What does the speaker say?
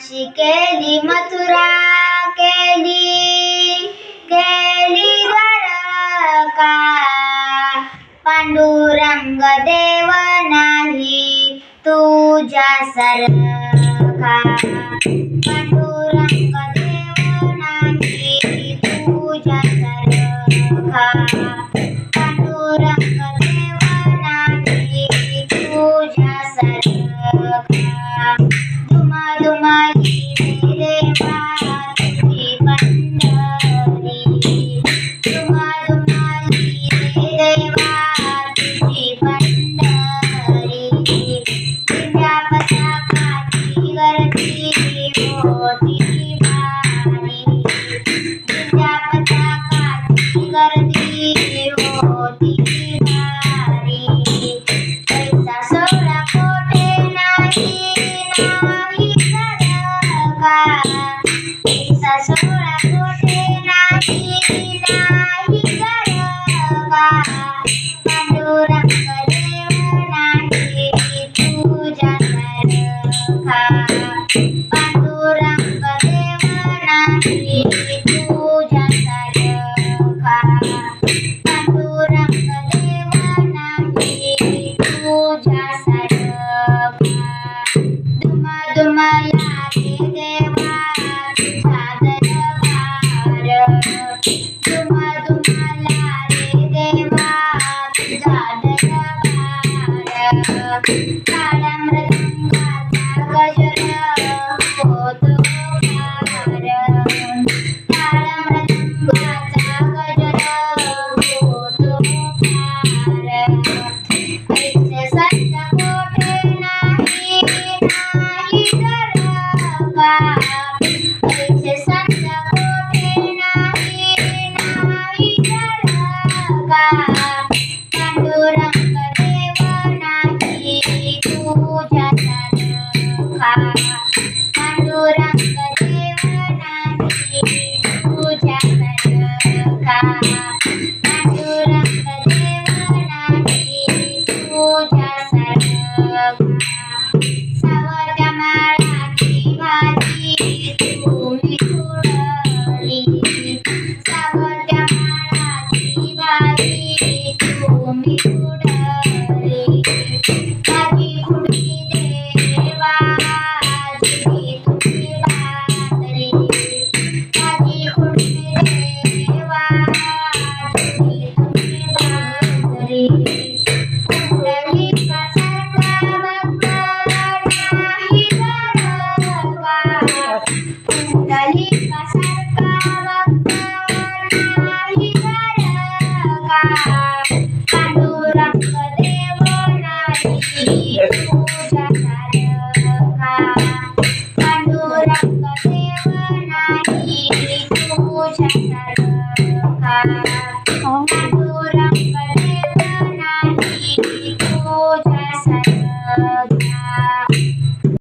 काशी केली मथुरा केली द्वारका पांडुरंग देव नाही तुझ्या सारखा पांडुरंग देव नाही तुझ्या सारखा पांडुरंग देव नाही तुझ्या सारखा दुमादुमाली देवा तुझी पंढरी दुमादुमाली देवा तुझी पंढरी तुझ्या पताकाची गर्दी होती भारी तुझ्या पताकाची गर्दी होती भारी पैसा सोळा कोटे नाही पैसा सोळा कोटे नाही गरबा पांडुरंग देव नाही तुझ्या सारखा पांडुरंग देव नाही तुझ्या सारखा पांडुरंग देव नाही तुझ्या सारखा दुमादुमाला देवा तुझा दरबार दुमादुमाला देवा तुझा दरबार काळ्या मृदंगाचा गजर होतो फार काळ्या मृदंगाचा गजर होतो फार पैसे संत कोठे नाही गरबा पैसे संत कोठे नाही गरबा पांडुरंग देव नाही तुझ्या सारखा पांडुरंग देव नाही तुझ्या सारखा पांडुरंग देव नाही तुझ्या सारखा सावरत्या माळाची भाजी तुम्ही खुडली सावरत्या माळाची भाजी तुम्ही खुडली भाजी खुडली देवा जी तुझी भाकरी भाजी खुडली देवा जी तुझी भाकरी कुंडली सारखा भगवान नाही गरबा कुंडली सारखा भगवान नाही गरबा पांडुरंग देव नाही तुझ्या सारखा पांडुरंग देव नाही तुझ्या सारखा